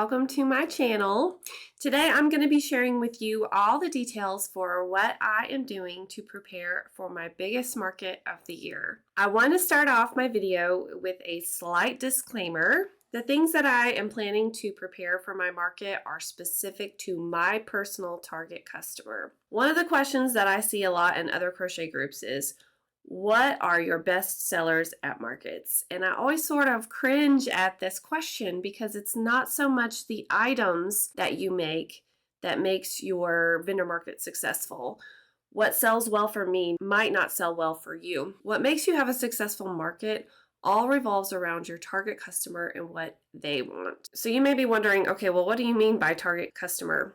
welcome to my channel. Today I'm going to be sharing with you all the details for what I am doing to prepare for my biggest market of the year. I want to start off my video with a slight disclaimer. The things that I am planning to prepare for my market are specific to my personal target customer. One of the questions that I see a lot in other crochet groups is, what are your best sellers at markets? And I always sort of cringe at this question because it's not so much the items that you make that makes your vendor market successful. What sells well for me might not sell well for you. What makes you have a successful market all revolves around your target customer and what they want. So you may be wondering, okay, well, what do you mean by target customer?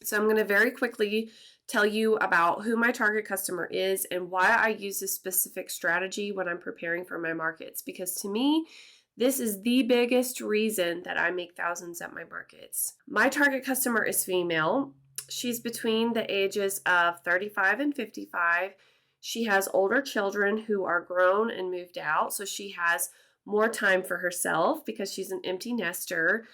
So I'm going to very quickly tell you about who my target customer is and why I use this specific strategy when I'm preparing for my markets. Because to me, this is the biggest reason that I make thousands at my markets. My target customer is female. She's between the ages of 35 and 55. She has older children who are grown and moved out, so she has more time for herself because she's an empty nester.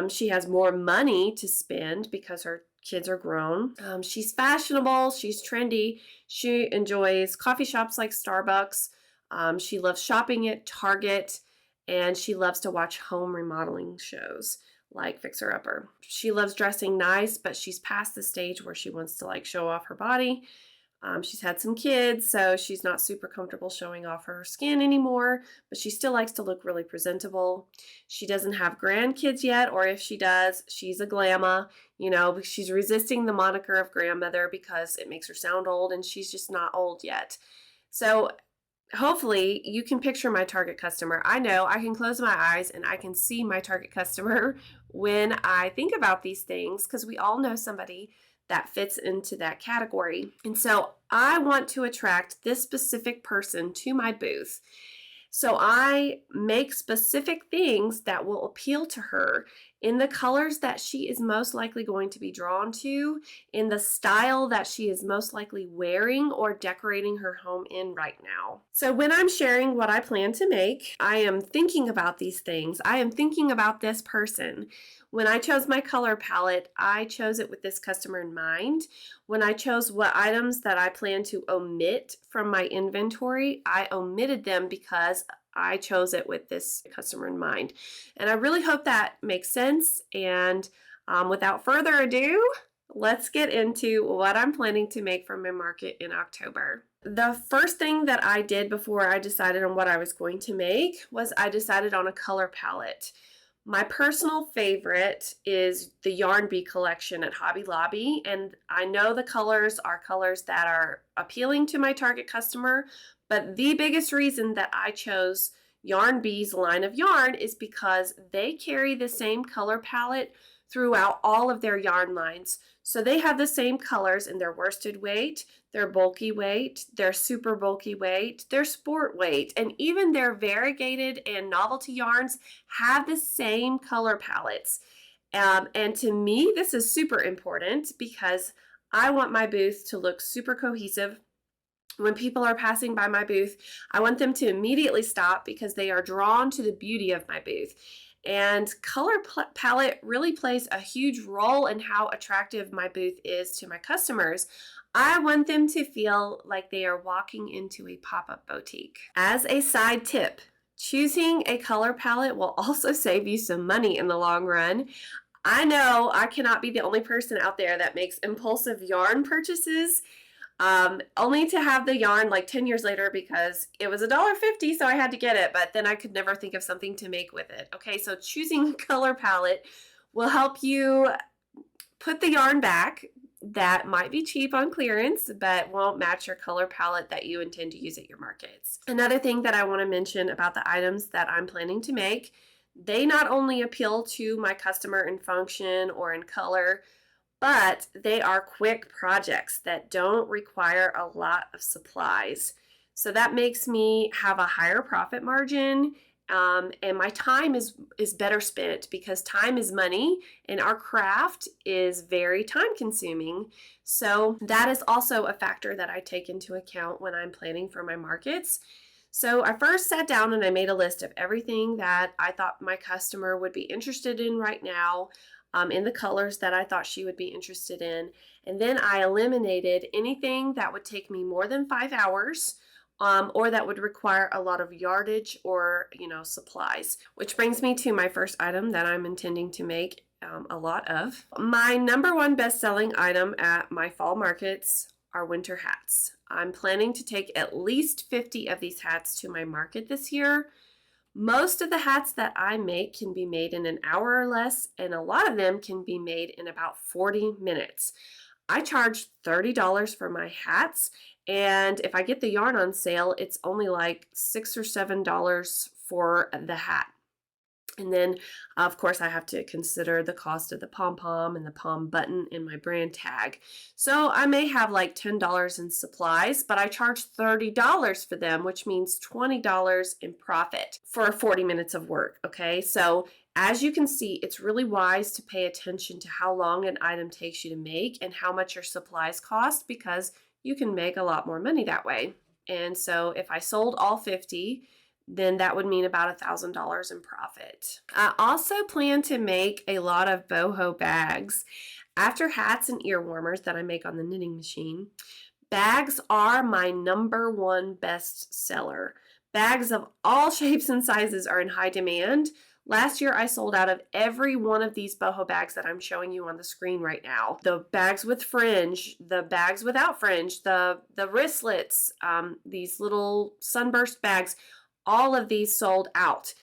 She has more money to spend because her kids are grown. She's fashionable, she's trendy, she enjoys coffee shops like Starbucks, she loves shopping at Target, and she loves to watch home remodeling shows like Fixer Upper. She loves dressing nice, but she's past the stage where she wants to show off her body. She's had some kids, so she's not super comfortable showing off her skin anymore, but she still likes to look really presentable. She doesn't have grandkids yet, or if she does, she's a glamma. You know, she's resisting the moniker of grandmother because it makes her sound old, and she's just not old yet. So hopefully you can picture my target customer. I know I can close my eyes and I can see my target customer when I think about these things because we all know somebody that fits into that category. And so I want to attract this specific person to my booth. So I make specific things that will appeal to her in the colors that she is most likely going to be drawn to, in the style that she is most likely wearing or decorating her home in right now. So when I'm sharing what I plan to make, I am thinking about these things. I am thinking about this person. When I chose my color palette, I chose it with this customer in mind. When I chose what items that I plan to omit from my inventory, I omitted them because I chose it with this customer in mind. And I really hope that makes sense. And without further ado, let's get into what I'm planning to make for my market in October. The first thing that I did before I decided on what I was going to make was I decided on a color palette. My personal favorite is the Yarn Bee collection at Hobby Lobby, and I know the colors are colors that are appealing to my target customer, but the biggest reason that I chose Yarn Bee's line of yarn is because they carry the same color palette throughout all of their yarn lines. So they have the same colors in their worsted weight, their bulky weight, their super bulky weight, their sport weight, and even their variegated and novelty yarns have the same color palettes. And to me, this is super important because I want my booth to look super cohesive. When people are passing by my booth, I want them to immediately stop because they are drawn to the beauty of my booth. And color palette really plays a huge role in how attractive my booth is to my customers. I want them to feel like they are walking into a pop-up boutique. As a side tip, choosing a color palette will also save you some money in the long run. I know I cannot be the only person out there that makes impulsive yarn purchases, only to have the yarn 10 years later because it was $1.50, so I had to get it, but then I could never think of something to make with it. Okay, so choosing a color palette will help you put the yarn back that might be cheap on clearance, but won't match your color palette that you intend to use at your markets. Another thing that I want to mention about the items that I'm planning to make, they not only appeal to my customer in function or in color, but they are quick projects that don't require a lot of supplies. So that makes me have a higher profit margin, and my time is better spent because time is money and our craft is very time consuming. So that is also a factor that I take into account when I'm planning for my markets. So I first sat down and I made a list of everything that I thought my customer would be interested in right now, in the colors that I thought she would be interested in. And then I eliminated anything that would take me more than 5 hours. Or that would require a lot of yardage or, supplies. Which brings me to my first item that I'm intending to make a lot of. My number one best-selling item at my fall markets are winter hats. I'm planning to take at least 50 of these hats to my market this year. Most of the hats that I make can be made in an hour or less, and a lot of them can be made in about 40 minutes. I charge $30 for my hats, and if I get the yarn on sale, it's only like $6 or $7 for the hat. And then, of course, I have to consider the cost of the pom-pom and the pom button and my brand tag. So I may have like $10 in supplies, but I charge $30 for them, which means $20 in profit for 40 minutes of work, okay? So as you can see, it's really wise to pay attention to how long an item takes you to make and how much your supplies cost, because you can make a lot more money that way. And so if I sold all 50, then that would mean about $1,000 in profit. I also plan to make a lot of boho bags. After hats and ear warmers that I make on the knitting machine, bags are my number one best seller. Bags of all shapes and sizes are in high demand. Last year, I sold out of every one of these boho bags that I'm showing you on the screen right now. The bags with fringe, the bags without fringe, the wristlets, these little sunburst bags, all of these sold out.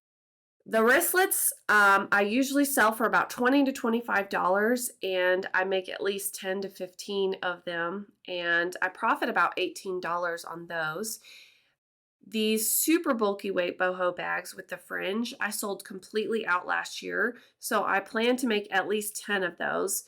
The wristlets, I usually sell for about $20 to $25, and I make at least 10 to 15 of them, and I profit about $18 on those. These super bulky weight boho bags with the fringe, I sold completely out last year, so I plan to make at least 10 of those.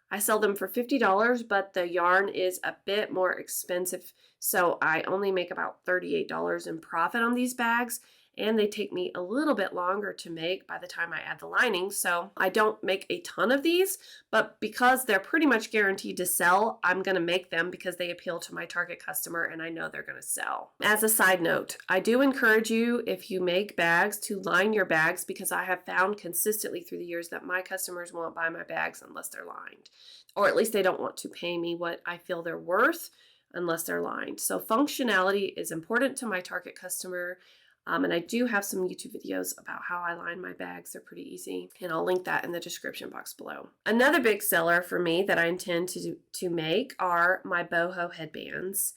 I sell them for $50, but the yarn is a bit more expensive, so I only make about $38 in profit on these bags, and they take me a little bit longer to make by the time I add the lining, so I don't make a ton of these, but because they're pretty much guaranteed to sell, I'm going to make them because they appeal to my target customer and I know they're going to sell. As a side note, I do encourage you, if you make bags, to line your bags, because I have found consistently through the years that my customers won't buy my bags unless they're lined, or at least they don't want to pay me what I feel they're worth unless they're lined. So functionality is important to my target customer. And I do have some YouTube videos about how I line my bags. They're pretty easy, and I'll link that in the description box below. Another big seller for me that I intend to make are my boho headbands.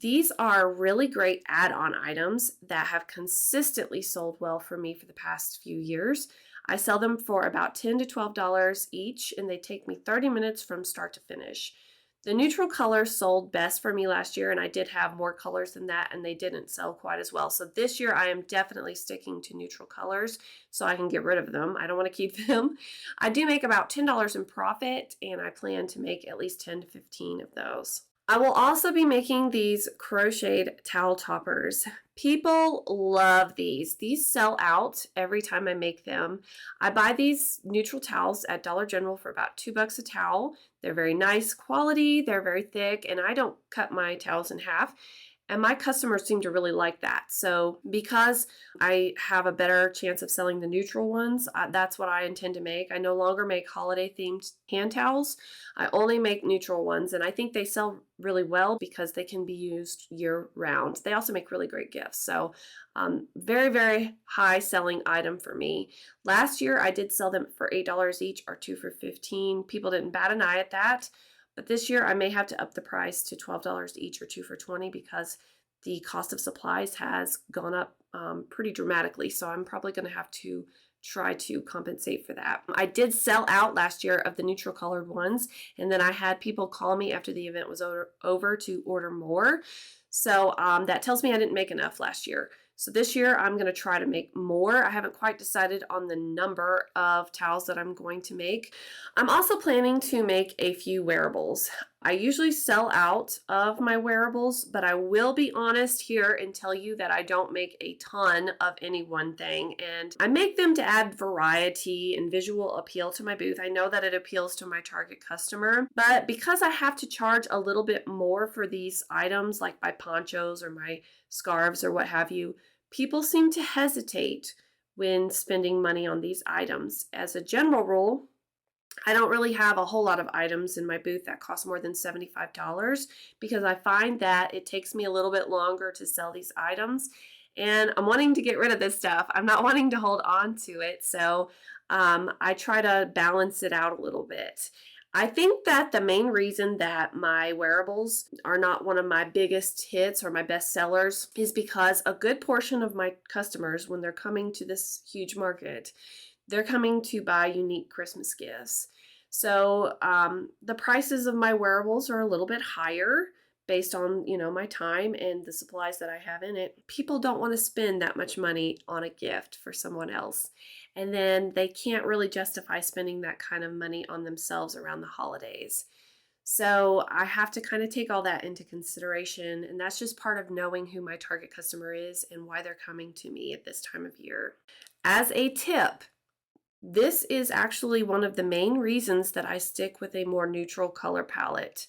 These are really great add-on items that have consistently sold well for me for the past few years. I sell them for about $10 to $12 each, and they take me 30 minutes from start to finish. The neutral colors sold best for me last year, and I did have more colors than that, and they didn't sell quite as well. So this year I am definitely sticking to neutral colors so I can get rid of them. I don't want to keep them. I do make about $10 in profit, and I plan to make at least 10 to 15 of those. I will also be making these crocheted towel toppers. People love these. These sell out every time I make them. I buy these neutral towels at Dollar General for about $2 a towel. They're very nice quality, they're very thick, and I don't cut my towels in half. And my customers seem to really like that. So because I have a better chance of selling the neutral ones, that's what I intend to make. I no longer make holiday themed hand towels. I only make neutral ones, and I think they sell really well because they can be used year round. They also make really great gifts. So very, very high selling item for me. Last year I did sell them for $8 each, or 2 for $15. People didn't bat an eye at that. But this year I may have to up the price to $12 each, or 2 for $20, because the cost of supplies has gone up pretty dramatically. So I'm probably going to have to try to compensate for that. I did sell out last year of the neutral colored ones, and then I had people call me after the event was over to order more. So that tells me I didn't make enough last year. So this year I'm going to try to make more. I haven't quite decided on the number of towels that I'm going to make. I'm also planning to make a few wearables. I usually sell out of my wearables, but I will be honest here and tell you that I don't make a ton of any one thing. And I make them to add variety and visual appeal to my booth. I know that it appeals to my target customer, but because I have to charge a little bit more for these items, like my ponchos or my scarves or what have you, people seem to hesitate when spending money on these items. As a general rule, I don't really have a whole lot of items in my booth that cost more than $75 because I find that it takes me a little bit longer to sell these items, and I'm wanting to get rid of this stuff. I'm not wanting to hold on to it, so I try to balance it out a little bit. I think that the main reason that my wearables are not one of my biggest hits or my best sellers is because a good portion of my customers, when they're coming to this huge market, they're coming to buy unique Christmas gifts. So the prices of my wearables are a little bit higher based on, my time and the supplies that I have in it. People don't want to spend that much money on a gift for someone else. And then they can't really justify spending that kind of money on themselves around the holidays. So I have to kind of take all that into consideration, and that's just part of knowing who my target customer is and why they're coming to me at this time of year. As a tip, this is actually one of the main reasons that I stick with a more neutral color palette,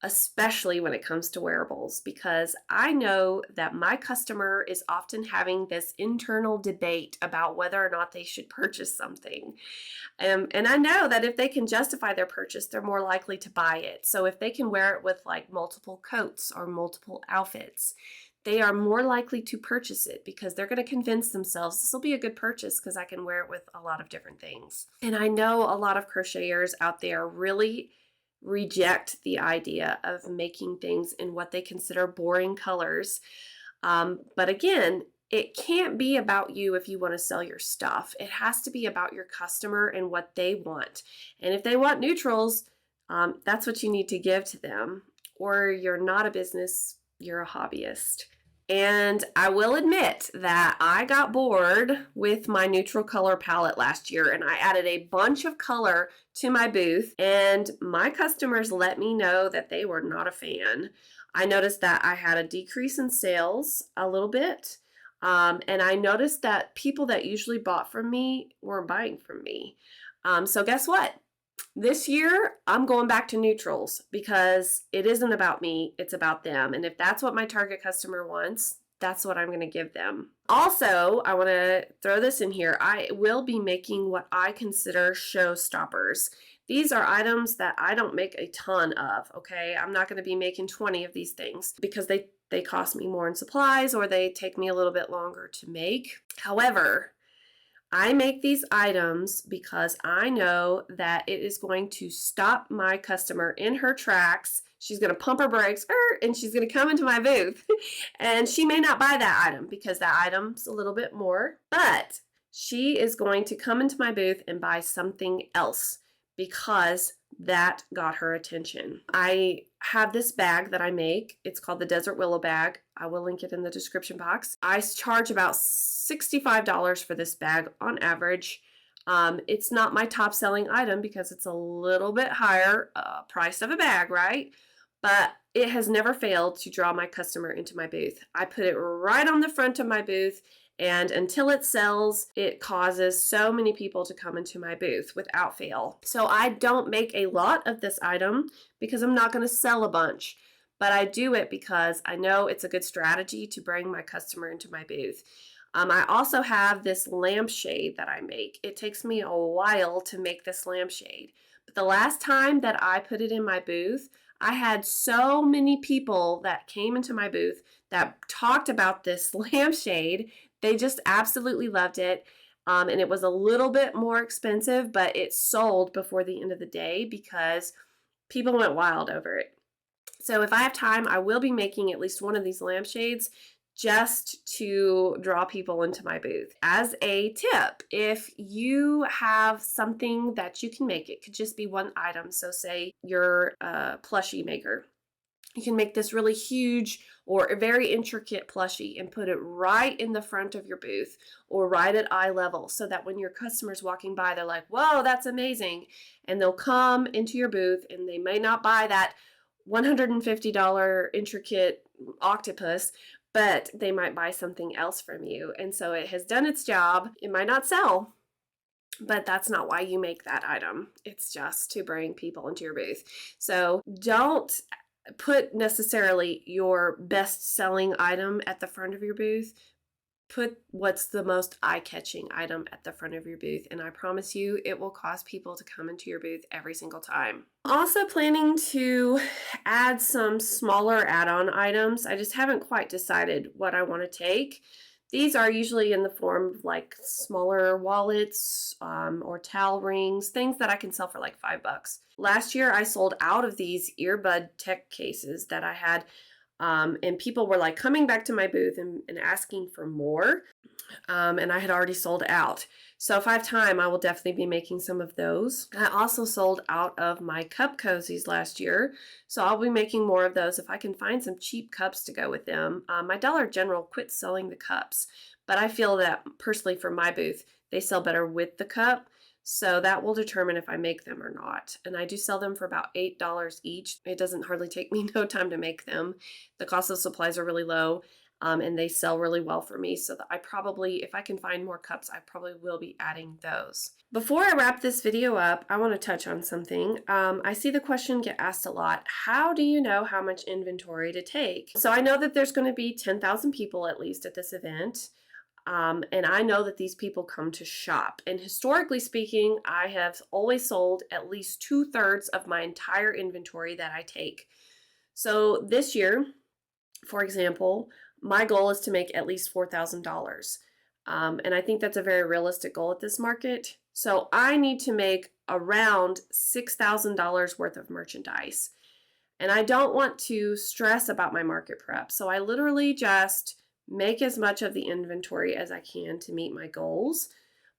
especially when it comes to wearables, because I know that my customer is often having this internal debate about whether or not they should purchase something. And I know that if they can justify their purchase, they're more likely to buy it. So if they can wear it with like multiple coats or multiple outfits, they are more likely to purchase it because they're going to convince themselves this will be a good purchase because I can wear it with a lot of different things. And I know a lot of crocheters out there really reject the idea of making things in what they consider boring colors. But again, it can't be about you if you want to sell your stuff. It has to be about your customer and what they want. And if they want neutrals, that's what you need to give to them. Or you're not a business, you're a hobbyist. And I will admit that I got bored with my neutral color palette last year, and I added a bunch of color to my booth, and my customers let me know that they were not a fan. I noticed that I had a decrease in sales a little bit, and I noticed that people that usually bought from me weren't buying from me. So guess what? This year, I'm going back to neutrals because it isn't about me, it's about them. And if that's what my target customer wants, that's what I'm going to give them. Also, I want to throw this in here. I will be making what I consider showstoppers. These are items that I don't make a ton of, okay? I'm not going to be making 20 of these things because they cost me more in supplies or they take me a little bit longer to make. However, I make these items because I know that it is going to stop my customer in her tracks. She's going to pump her brakes and she's going to come into my booth. And she may not buy that item because that item's a little bit more, but she is going to come into my booth and buy something else because that got her attention. I have this bag that I make. It's called the Desert Willow Bag. I will link it in the description box. I charge about $65 for this bag on average. It's not my top selling item because it's a little bit higher price of a bag, right? But it has never failed to draw my customer into my booth. I put it right on the front of my booth, and until it sells, it causes so many people to come into my booth without fail. So I don't make a lot of this item because I'm not going to sell a bunch, but I do it because I know it's a good strategy to bring my customer into my booth. I also have this lampshade that I make. It takes me a while to make this lampshade, but the last time that I put it in my booth, I had so many people that came into my booth that talked about this lampshade. They just absolutely loved it. And it was a little bit more expensive, but it sold before the end of the day because people went wild over it. So if I have time, I will be making at least one of these lampshades just to draw people into my booth. As a tip, if you have something that you can make, it could just be one item. So say you're a plushie maker. You can make this really huge or a very intricate plushie and put it right in the front of your booth or right at eye level so that when your customer's walking by, they're like, whoa, that's amazing. And they'll come into your booth and they may not buy that $150 intricate octopus, but they might buy something else from you. And so it has done its job. It might not sell, but that's not why you make that item. It's just to bring people into your booth. So don't put necessarily your best-selling item at the front of your booth. Put what's the most eye-catching item at the front of your booth, and I promise you it will cause people to come into your booth every single time. Also planning to add some smaller add-on items. I just haven't quite decided what I want to take. These are usually in the form of like smaller wallets or towel rings, things that I can sell for like $5. Last year I sold out of these earbud tech cases that I had, and people were like coming back to my booth and asking for more, and I had already sold out. So if I have time, I will definitely be making some of those. I also sold out of my cup cozies last year, so I'll be making more of those if I can find some cheap cups to go with them. My Dollar General quit selling the cups, but I feel that personally for my booth, they sell better with the cup. So that will determine if I make them or not. And I do sell them for about $8 each. It doesn't hardly take me no time to make them. The cost of supplies are really low, and they sell really well for me. So that I probably, if I can find more cups, I probably will be adding those. Before I wrap this video up, I want to touch on something. I see the question get asked a lot. How do you know how much inventory to take? So I know that there's going to be 10,000 people at least at this event. And I know that these people come to shop. And historically speaking, I have always sold at least 2/3 of my entire inventory that I take. So this year, for example, my goal is to make at least $4,000. And I think that's a very realistic goal at this market. So I need to make around $6,000 worth of merchandise. And I don't want to stress about my market prep. So I literally just make as much of the inventory as I can to meet my goals.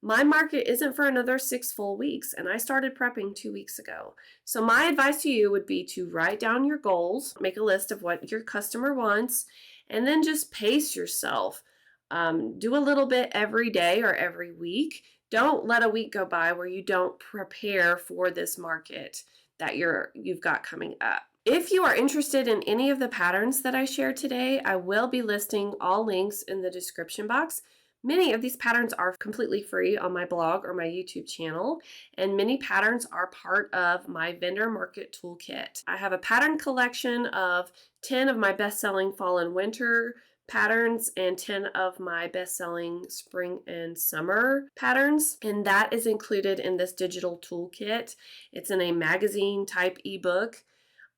My market isn't for another 6 full weeks, and I started prepping 2 weeks ago. So my advice to you would be to write down your goals, make a list of what your customer wants, and then just pace yourself. Do a little bit every day or every week. Don't let a week go by where you don't prepare for this market that you've got coming up. If you are interested in any of the patterns that I shared today, I will be listing all links in the description box. Many of these patterns are completely free on my blog or my YouTube channel, and many patterns are part of my Vendor Market Toolkit. I have a pattern collection of 10 of my best-selling fall and winter patterns and 10 of my best-selling spring and summer patterns, and that is included in this digital toolkit. It's in a magazine type ebook.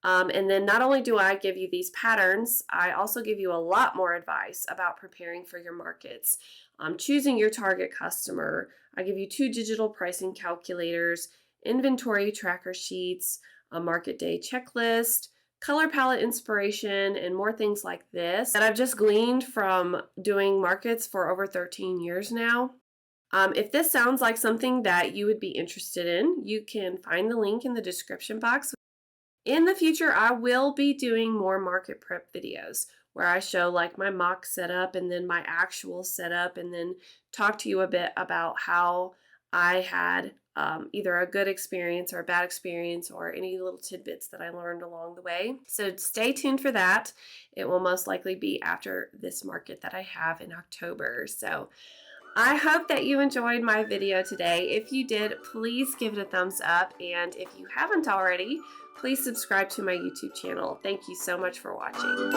And then not only do I give you these patterns, I also give you a lot more advice about preparing for your markets, choosing your target customer. I give you 2 digital pricing calculators, inventory tracker sheets, a market day checklist, color palette inspiration, and more things like this that I've just gleaned from doing markets for over 13 years now. If this sounds like something that you would be interested in, you can find the link in the description box. In the future, I will be doing more market prep videos where I show like my mock setup and then my actual setup, and then talk to you a bit about how I had either a good experience or a bad experience or any little tidbits that I learned along the way. So stay tuned for that. It will most likely be after this market that I have in October. So I hope that you enjoyed my video today. If you did, please give it a thumbs up. And if you haven't already, please subscribe to my YouTube channel. Thank you so much for watching.